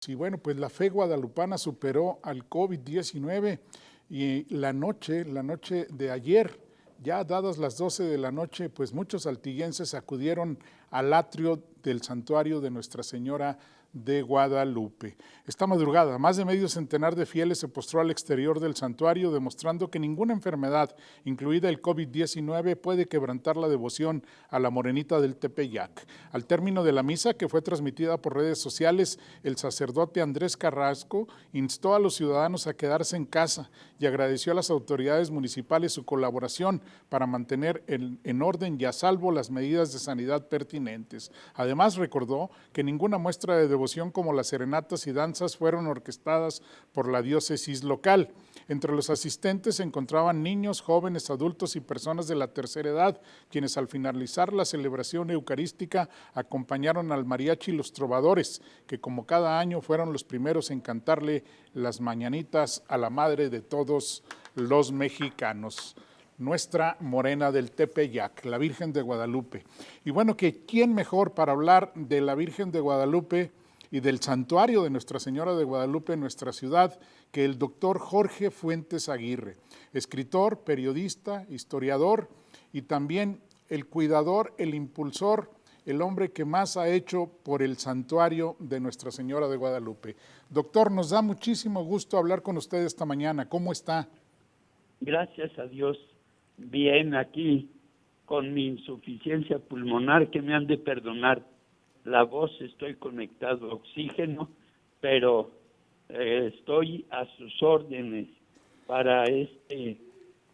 Sí, bueno, pues la fe guadalupana superó al COVID-19 y la noche de ayer, ya dadas las 12 de la noche, pues muchos saltillenses acudieron al atrio del santuario de Nuestra Señora de Guadalupe. Esta madrugada, más de medio centenar de fieles se postró al exterior del santuario, demostrando que ninguna enfermedad, incluida el COVID-19, puede quebrantar la devoción a la Morenita del Tepeyac. Al término de la misa, que fue transmitida por redes sociales, el sacerdote Andrés Carrasco instó a los ciudadanos a quedarse en casa y agradeció a las autoridades municipales su colaboración para mantener en orden y a salvo las medidas de sanidad pertinentes. Además, recordó que ninguna muestra de devoción como las serenatas y danzas fueron orquestadas por la diócesis local. Entre los asistentes se encontraban niños, jóvenes, adultos y personas de la tercera edad, quienes al finalizar la celebración eucarística acompañaron al mariachi Los Trovadores, que como cada año fueron los primeros en cantarle las mañanitas a la madre de todos los mexicanos, nuestra Morena del Tepeyac, la Virgen de Guadalupe. Y bueno, que quién mejor para hablar de la Virgen de Guadalupe y del santuario de Nuestra Señora de Guadalupe en nuestra ciudad, que el doctor Jorge Fuentes Aguirre, escritor, periodista, historiador y también el cuidador, el impulsor, el hombre que más ha hecho por el santuario de Nuestra Señora de Guadalupe. Doctor, nos da muchísimo gusto hablar con usted esta mañana. ¿Cómo está? Gracias a Dios, bien aquí, con mi insuficiencia pulmonar, que me han de perdonar la voz, estoy conectado a oxígeno, pero estoy a sus órdenes para este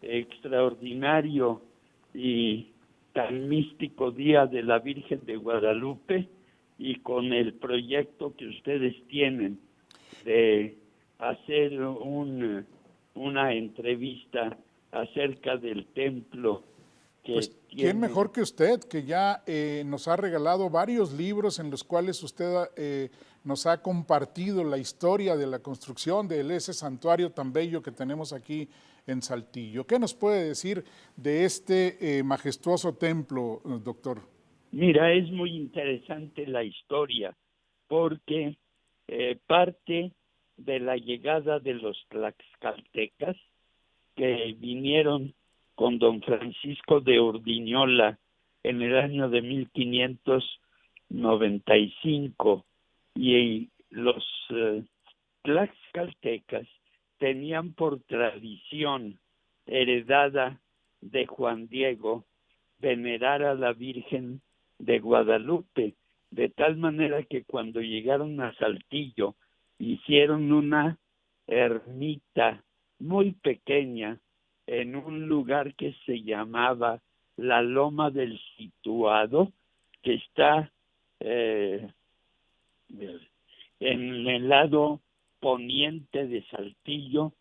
extraordinario y tan místico Día de la Virgen de Guadalupe, y con el proyecto que ustedes tienen de hacer una entrevista acerca del templo que Pues, ¿quién tiene. mejor que usted, que ya nos ha regalado varios libros en los cuales usted nos ha compartido la historia de la construcción de ese santuario tan bello que tenemos aquí en Saltillo? ¿Qué nos puede decir de este majestuoso templo, doctor? Mira, es muy interesante la historia, porque parte de la llegada de los tlaxcaltecas, que vinieron con don Francisco de Urdiñola en el año de 1595, y los tlaxcaltecas tenían por tradición heredada de Juan Diego venerar a la Virgen de Guadalupe, de tal manera que cuando llegaron a Saltillo hicieron una ermita muy pequeña en un lugar que se llamaba la Loma del Situado, que está en el lado poniente de Saltillo,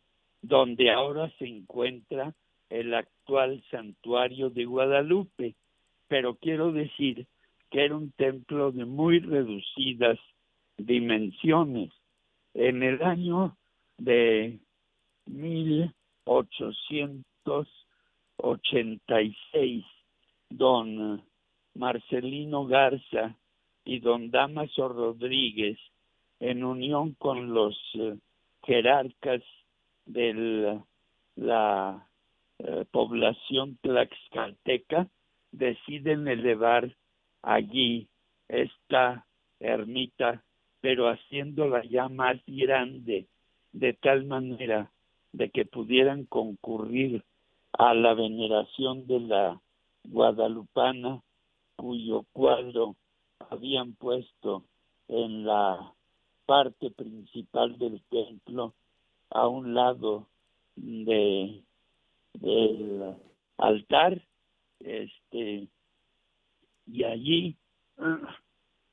donde ahora se encuentra el actual santuario de Guadalupe. Pero quiero decir que era un templo de muy reducidas dimensiones. En el año de 1886, don Marcelino Garza y don Dámaso Rodríguez, en unión con los jerarcas de la población tlaxcalteca, deciden elevar allí esta ermita, pero haciéndola ya más grande, de tal manera de que pudieran concurrir a la veneración de la guadalupana, cuyo cuadro habían puesto en la parte principal del templo, a un lado del altar, y allí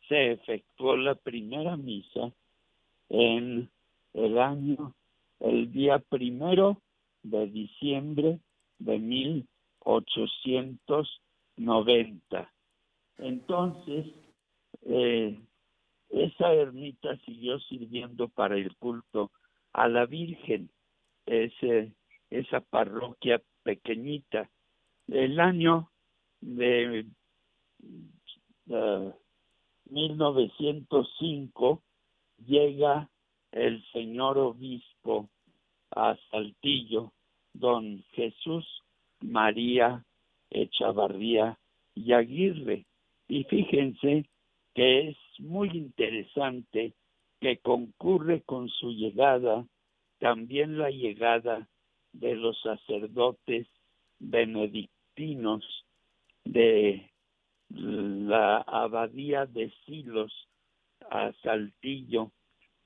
se efectuó la primera misa en el día 1 de diciembre de 1890. Entonces, esa ermita siguió sirviendo para el culto a la Virgen, esa parroquia pequeñita. El año de 1905, llega el señor obispo a Saltillo, don Jesús María Echavarría y Aguirre. Y fíjense que es muy interesante que concurre con su llegada también la llegada de los sacerdotes benedictinos de la abadía de Silos a Saltillo,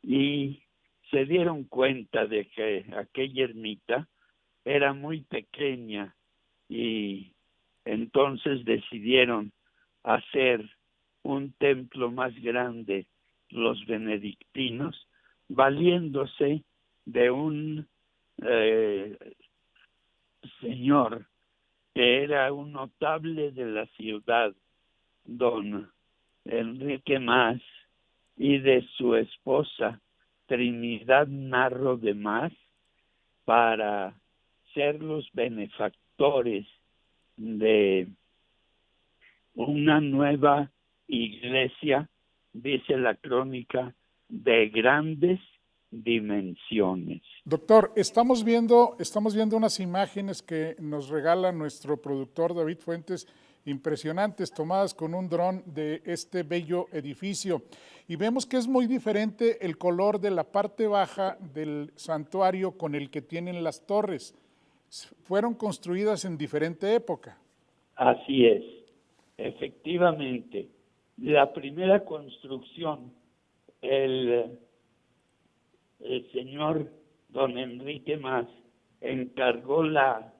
y se dieron cuenta de que aquella ermita era muy pequeña y entonces decidieron hacer un templo más grande los benedictinos, valiéndose de un señor que era un notable de la ciudad, don Enrique Mas, y de su esposa Trinidad Narro de Mas, para ser los benefactores de una nueva iglesia, dice la crónica, de grandes dimensiones. Doctor, estamos viendo unas imágenes que nos regala nuestro productor David Fuentes, impresionantes, tomadas con un dron de este bello edificio. Y vemos que es muy diferente el color de la parte baja del santuario con el que tienen las torres. Fueron construidas en diferente época. Así es, efectivamente. La primera construcción, el señor don Enrique Mas encargó la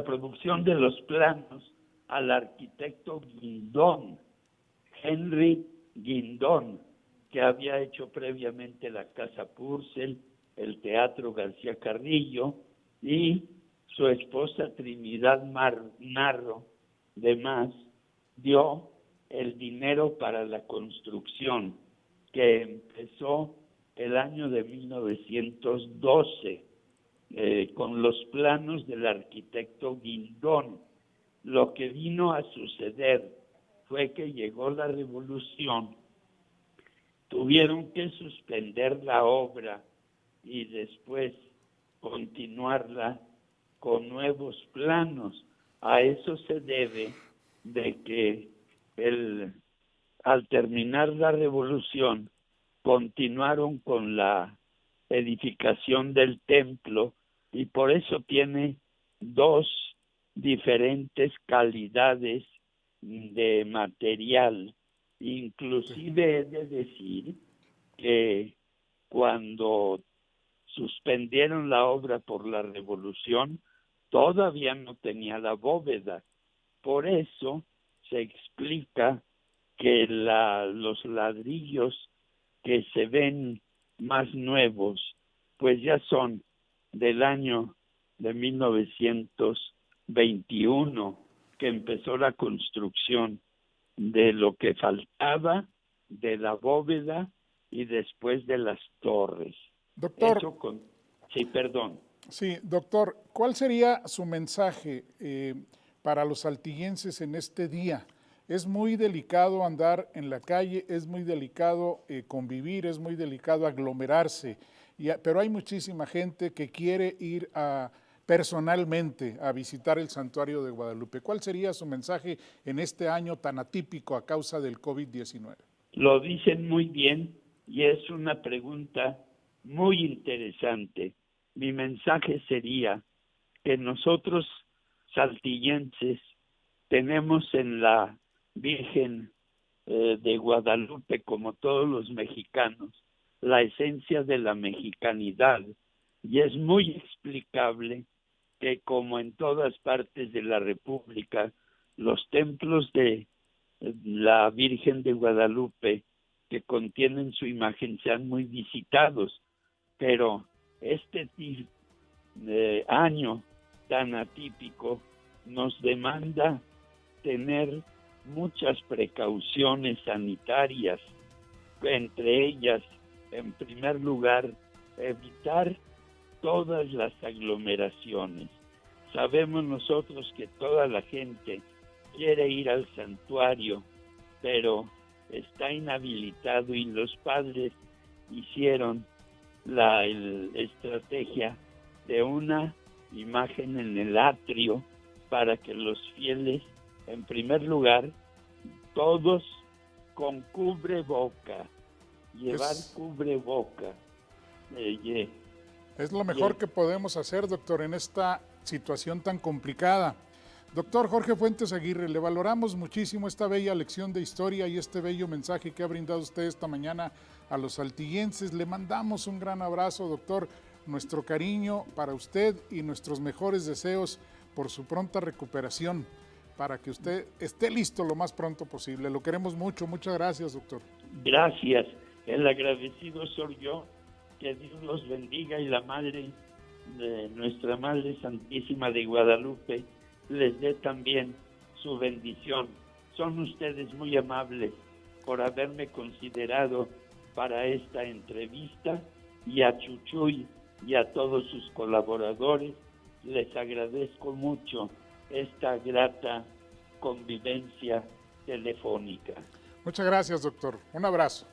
producción de los planos al arquitecto Guindón, Henry Guindón, que había hecho previamente la Casa Purcell, el Teatro García Carrillo, y su esposa Trinidad Narro de Mas dio el dinero para la construcción, que empezó el año de 1912, con los planos del arquitecto Guindón. Lo que vino a suceder fue que llegó la revolución, tuvieron que suspender la obra y después continuarla con nuevos planos. A eso se debe de que al terminar la revolución continuaron con la edificación del templo, y por eso tiene dos diferentes calidades de material. Inclusive he de decir que cuando suspendieron la obra por la revolución, todavía no tenía la bóveda. Por eso se explica que los ladrillos que se ven más nuevos, pues ya son del año de 1921, que empezó la construcción de lo que faltaba de la bóveda y después de las torres. Doctor, sí, perdón. Sí, doctor, ¿cuál sería su mensaje para los saltillenses en este día? Es muy delicado andar en la calle, es muy delicado convivir, es muy delicado aglomerarse, pero hay muchísima gente que quiere ir personalmente a visitar el santuario de Guadalupe. ¿Cuál sería su mensaje en este año tan atípico a causa del COVID-19? Lo dicen muy bien y es una pregunta muy interesante. Mi mensaje sería que nosotros, saltillenses, tenemos en la Virgen de Guadalupe, como todos los mexicanos, la esencia de la mexicanidad, y es muy explicable que, como en todas partes de la República, los templos de la Virgen de Guadalupe que contienen su imagen sean muy visitados, pero este año tan atípico nos demanda tener muchas precauciones sanitarias, entre ellas, en primer lugar, evitar todas las aglomeraciones. Sabemos nosotros que toda la gente quiere ir al santuario, pero está inhabilitado y los padres hicieron la estrategia de una imagen en el atrio para que los fieles, en primer lugar, todos con cubreboca, llevar cubreboca. Es lo mejor que podemos hacer, doctor, en esta situación tan complicada. Doctor Jorge Fuentes Aguirre, le valoramos muchísimo esta bella lección de historia y este bello mensaje que ha brindado usted esta mañana a los saltillenses. Le mandamos un gran abrazo, doctor, nuestro cariño para usted y nuestros mejores deseos por su pronta recuperación, para que usted esté listo lo más pronto posible. Lo queremos mucho. Muchas gracias, doctor. Gracias. El agradecido soy yo. Que Dios los bendiga y la Madre, nuestra Madre Santísima de Guadalupe, les dé también su bendición. Son ustedes muy amables por haberme considerado para esta entrevista, y a Chuchuy y a todos sus colaboradores les agradezco mucho esta grata convivencia telefónica. Muchas gracias, doctor. Un abrazo.